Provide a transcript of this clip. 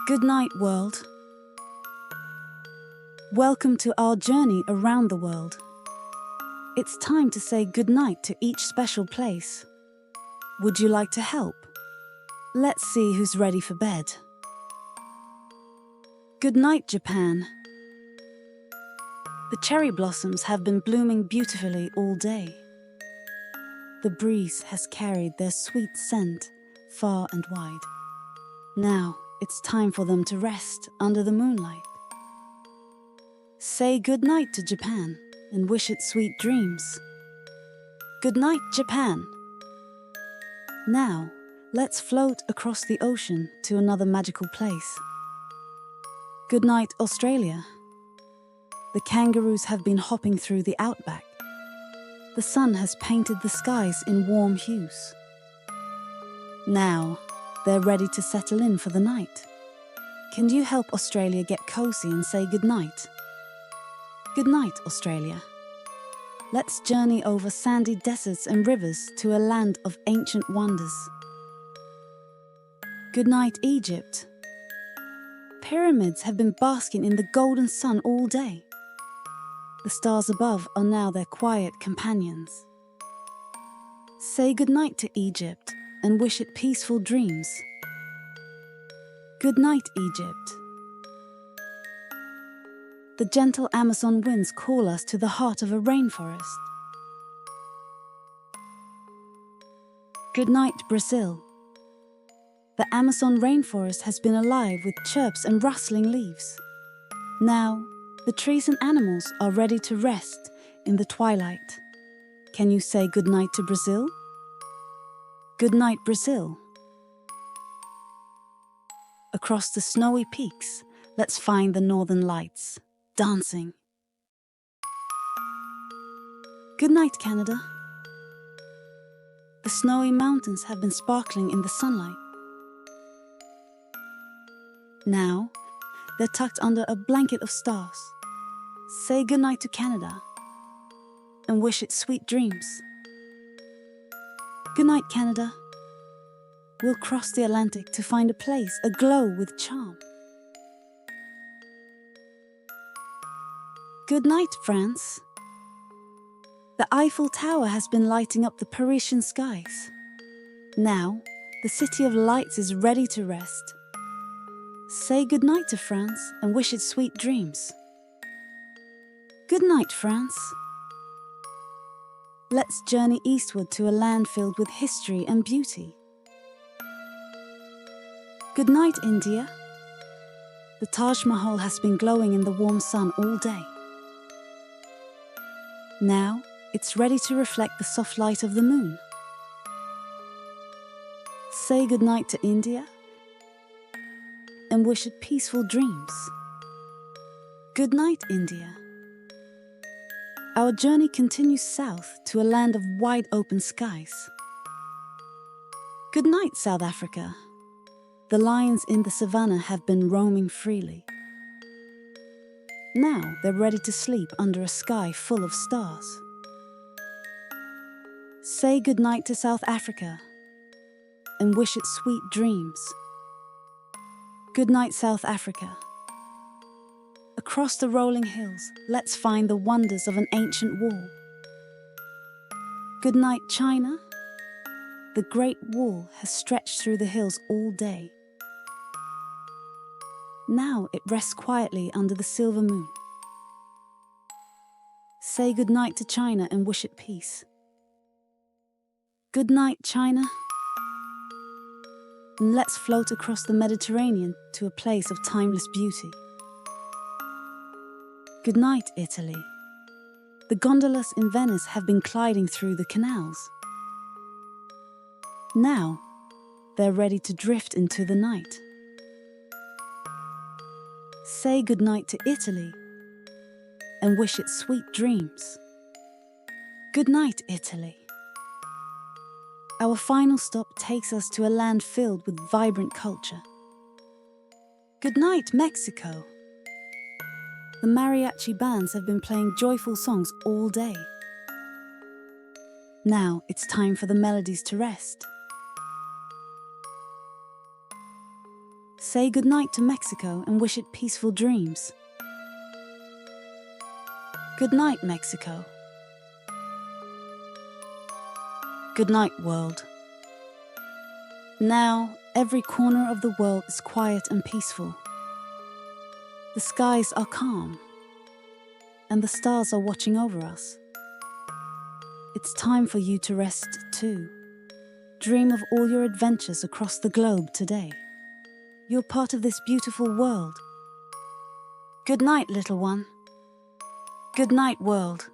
Good night, world. Welcome to our journey around the world. It's time to say goodnight to each special place. Would you like to help? Let's see who's ready for bed. Good night, Japan. The cherry blossoms have been blooming beautifully all day. The breeze has carried their sweet scent far and wide. Now it's time for them to rest under the moonlight. Say goodnight to Japan and wish it sweet dreams. Good night, Japan. Now, let's float across the ocean to another magical place. Good night, Australia. The kangaroos have been hopping through the outback. The sun has painted the skies in warm hues. Now, they're ready to settle in for the night. Can you help Australia get cozy and say goodnight? Good night, Australia. Let's journey over sandy deserts and rivers to a land of ancient wonders. Good night, Egypt. Pyramids have been basking in the golden sun all day. The stars above are now their quiet companions. Say goodnight to Egypt and wish it peaceful dreams. Good night, Egypt. The gentle Amazon winds call us to the heart of a rainforest. Good night, Brazil. The Amazon rainforest has been alive with chirps and rustling leaves. Now, the trees and animals are ready to rest in the twilight. Can you say goodnight to Brazil? Good night, Brazil. Across the snowy peaks, let's find the northern lights, dancing. Good night, Canada. The snowy mountains have been sparkling in the sunlight. Now, they're tucked under a blanket of stars. Say goodnight to Canada and wish it sweet dreams. Good night, Canada. We'll cross the Atlantic to find a place aglow with charm. Good night, France. The Eiffel Tower has been lighting up the Parisian skies. Now, the City of Lights is ready to rest. Say goodnight to France and wish it sweet dreams. Good night, France. Let's journey eastward to a land filled with history and beauty. Good night, India. The Taj Mahal has been glowing in the warm sun all day. Now, it's ready to reflect the soft light of the moon. Say goodnight to India and wish it peaceful dreams. Good night, India. Our journey continues south to a land of wide open skies. Good night, South Africa. The lions in the savannah have been roaming freely. Now they're ready to sleep under a sky full of stars. Say goodnight to South Africa and wish it sweet dreams. Good night, South Africa. Across the rolling hills, let's find the wonders of an ancient wall. Good night, China. The Great Wall has stretched through the hills all day. Now it rests quietly under the silver moon. Say goodnight to China and wish it peace. Good night, China. And let's float across the Mediterranean to a place of timeless beauty. Good night, Italy. The gondolas in Venice have been gliding through the canals. Now, they're ready to drift into the night. Say goodnight to Italy and wish it sweet dreams. Good night, Italy. Our final stop takes us to a land filled with vibrant culture. Good night, Mexico. The mariachi bands have been playing joyful songs all day. Now it's time for the melodies to rest. Say goodnight to Mexico and wish it peaceful dreams. Good night, Mexico. Good night, world. Now, every corner of the world is quiet and peaceful. The skies are calm, and the stars are watching over us. It's time for you to rest too. Dream of all your adventures across the globe today. You're part of this beautiful world. Good night, little one. Good night, world.